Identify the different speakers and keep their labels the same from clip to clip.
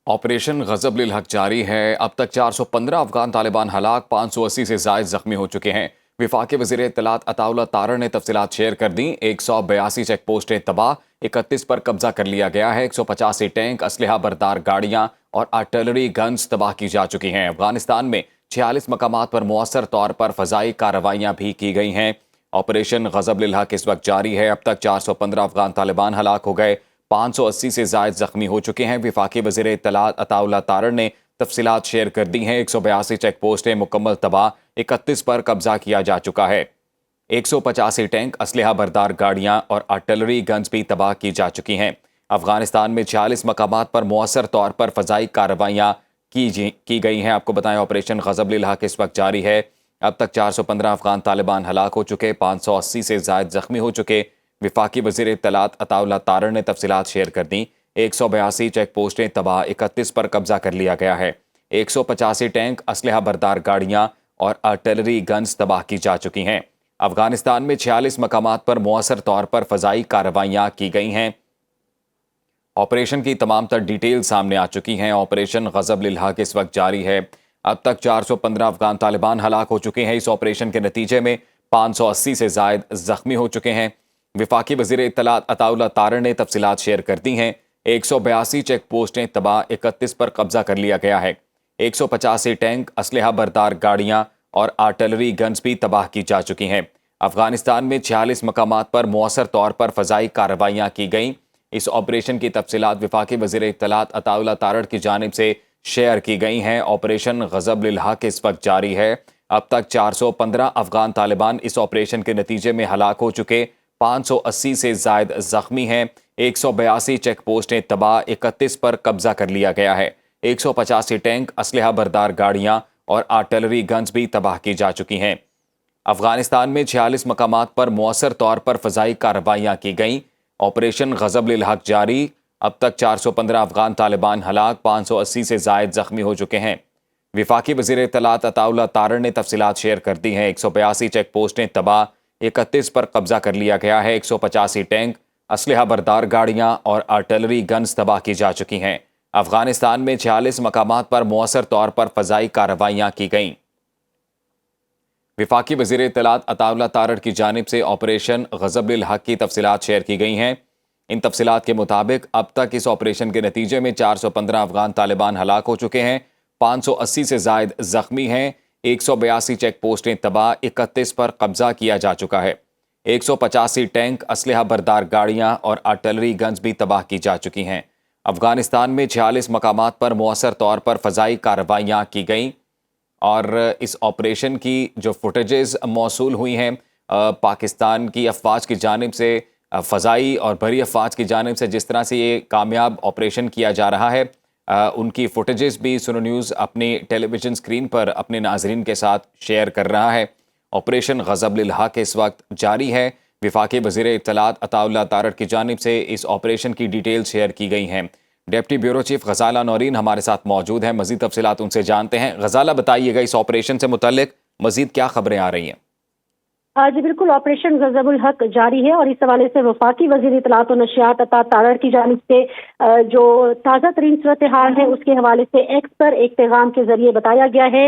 Speaker 1: Operation غضب للحق جاری ہے۔ اب تک 415 افغان طالبان ہلاک، 580 سے زائد زخمی ہو چکے ہیں۔ وفاقی وزیر اطلاعات عطا اللہ تارڑ نے تفصیلات شیئر کر دیں۔ 182 چیک پوسٹیں تباہ، 31 پر قبضہ کر لیا گیا ہے۔ 185 ٹینک، اسلحہ بردار گاڑیاں اور آرٹلری گنز تباہ کی جا چکی ہیں۔ افغانستان میں 46 مقامات پر مؤثر طور پر فضائی کارروائیاں بھی کی گئی ہیں۔ آپریشن غضب للحق اس وقت جاری ہے۔ اب تک 415 افغان طالبان ہلاک ہو گئے، 580 سے زائد زخمی ہو چکے ہیں۔ وفاقی وزیر اطلاعات عطا اللہ تارڑ نے تفصیلات شیئر کر دی ہیں۔ 182 چیک پوسٹیں مکمل تباہ، 31 پر قبضہ کیا جا چکا ہے۔ 185 ٹینک، اسلحہ بردار گاڑیاں اور آرٹلری گنز بھی تباہ کی جا چکی ہیں۔ افغانستان میں 46 مقامات پر مؤثر طور پر فضائی کارروائیاں کی گئی ہیں۔ آپ کو بتائیں آپریشن غضب للحق اس وقت جاری ہے۔ اب تک 415 افغان طالبان ہلاک ہو چکے، 580 سے زائد زخمی ہو چکے۔ وفاقی وزیر اطلاعات عطا اللہ تارڑ نے تفصیلات شیئر کر دیں۔ 182 چیک پوسٹیں تباہ، 31 پر قبضہ کر لیا گیا ہے۔ 185 ٹینک، اسلحہ بردار گاڑیاں اور آرٹلری گنز تباہ کی جا چکی ہیں۔ افغانستان میں 46 مقامات پر مؤثر طور پر فضائی کارروائیاں کی گئی ہیں۔ آپریشن کی تمام تر ڈیٹیل سامنے آ چکی ہیں۔ آپریشن غضب للحق اس وقت جاری ہے۔ اب تک 415 افغان طالبان ہلاک ہو چکے ہیں۔ اس آپریشن کے نتیجے میں 580 سے زائد زخمی ہو چکے ہیں۔ وفاقی وزیر اطلاعات عطا اللہ تارڑ نے تفصیلات شیئر کر دی ہیں۔ 182 چیک پوسٹیں تباہ، 31 پر قبضہ کر لیا گیا ہے۔ 185 ٹینک، اسلحہ بردار گاڑیاں اور آرٹلری گنز بھی تباہ کی جا چکی ہیں۔ افغانستان میں 46 مقامات پر مؤثر طور پر فضائی کارروائیاں کی گئیں۔ اس آپریشن کی تفصیلات وفاقی وزیر اطلاعات عطا اللہ تارڑ کی جانب سے شیئر کی گئی ہیں۔ آپریشن غضب للحق اس وقت جاری ہے۔ اب تک 415 افغان طالبان اس آپریشن کے نتیجے میں ہلاک ہو چکے، 580 سے زائد زخمی ہیں۔ 182 چیک پوسٹیں تباہ، 31 پر قبضہ کر لیا گیا ہے۔ 185 ٹینک، اسلحہ بردار گاڑیاں اور آرٹلری گنز بھی تباہ کی جا چکی ہیں۔ افغانستان میں 46 مقامات پر مؤثر طور پر فضائی کارروائیاں کی گئیں۔ آپریشن غضب للحق جاری، اب تک 415 افغان طالبان ہلاک، 580 سے زائد زخمی ہو چکے ہیں۔ وفاقی وزیر اطلاعات عطا اللہ تارڑ نے تفصیلات شیئر کر دی ہیں۔ 182 چیک پوسٹیں تباہ، 31 پر قبضہ کر لیا گیا ہے۔ 185 ٹینک، اسلحہ بردار گاڑیاں اور آرٹلری گنز تباہ کی جا چکی ہیں۔ افغانستان میں 46 مقامات پر مؤثر طور پر فضائی کارروائیاں کی گئیں۔ وفاقی وزیر اطلاعات عطا اللہ تارڑ کی جانب سے آپریشن غضب للحق کی تفصیلات شیئر کی گئی ہیں۔ ان تفصیلات کے مطابق اب تک اس آپریشن کے نتیجے میں 415 افغان طالبان ہلاک ہو چکے ہیں، 580 سے زائد زخمی ہیں۔ 182 چیک پوسٹیں تباہ، 31 پر قبضہ کیا جا چکا ہے۔ 185 ٹینک، اسلحہ بردار گاڑیاں اور آرٹلری گنز بھی تباہ کی جا چکی ہیں۔ افغانستان میں 46 مقامات پر مؤثر طور پر فضائی کارروائیاں کی گئیں اور اس آپریشن کی جو فوٹیجز موصول ہوئی ہیں پاکستان کی افواج کی جانب سے، فضائی اور بحری افواج کی جانب سے جس طرح سے یہ کامیاب آپریشن کیا جا رہا ہے، ان کی فوٹیجز بھی سنو نیوز اپنی ٹیلی ویژن اسکرین پر اپنے ناظرین کے ساتھ شیئر کر رہا ہے۔ آپریشن غضب للحق اس وقت جاری ہے۔ وفاقی وزیر اطلاعات عطا اللہ تارڑ کی جانب سے اس آپریشن کی ڈیٹیل شیئر کی گئی ہیں۔ Deputy bureau chief Ghazala Noreen ہمارے ساتھ موجود ہیں، مزید تفصیلات ان سے جانتے ہیں۔ غزالہ، بتائیے گا اس آپریشن سے متعلق مزید کیا خبریں آ رہی ہیں؟
Speaker 2: جی بالکل، آپریشن غضب الحق جاری ہے اور اس حوالے سے وفاقی وزیر اطلاعات و نشریات عطا تارڑ کی جانب سے جو تازہ ترین صورتحال ہے اس کے حوالے سے ایکس پر ایک پیغام کے ذریعے بتایا گیا ہے۔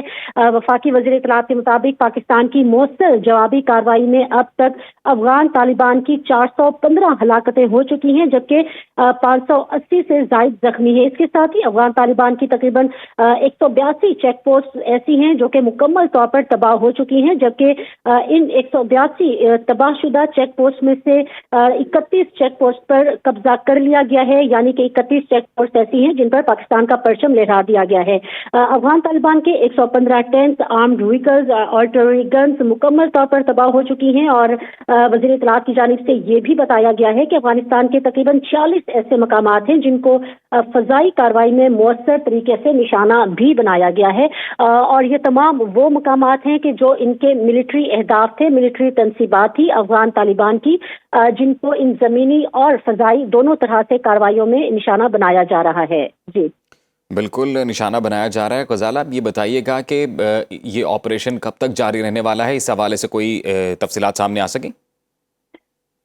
Speaker 2: وفاقی وزیر اطلاعات کے مطابق پاکستان کی مؤثر جوابی کارروائی میں اب تک افغان طالبان کی 415 ہلاکتیں ہو چکی ہیں، جبکہ 580 سے زائد زخمی ہیں۔ اس کے ساتھ ہی افغان طالبان کی تقریباً 182 چیک پوسٹ ایسی ہیں جو کہ مکمل طور پر تباہ ہو چکی ہیں، جبکہ ان 182 تباہ شدہ چیک پوسٹ میں سے 31 چیک پوسٹ پر قبضہ کر لیا گیا ہے، یعنی کہ 31 چیک پوسٹ ایسی ہیں جن پر پاکستان کا پرچم لہرا دیا گیا ہے۔ افغان طالبان کے 115 tank, armed vehicles, artillery guns مکمل طور پر تباہ ہو چکی ہیں اور وزیر اطلاعات کی جانب سے یہ بھی بتایا گیا ہے کہ افغانستان کے تقریباً 46 ایسے مقامات ہیں جن کو فضائی کارروائی میں مؤثر طریقے سے نشانہ بھی بنایا گیا ہے، اور یہ تمام وہ مقامات ہیں کہ جو ان کے ملٹری اہداف تھے، ملٹری تنصیبات تھی افغان طالبان کی، جن کو ان زمینی اور فضائی دونوں طرح سے کارروائیوں میں نشانہ بنایا جا رہا ہے۔ جی
Speaker 1: بالکل نشانہ بنایا جا رہا ہے۔ غزالہ، یہ بتائیے گا کہ یہ آپریشن کب تک جاری رہنے والا ہے؟ اس حوالے سے کوئی تفصیلات سامنے آ سکیں؟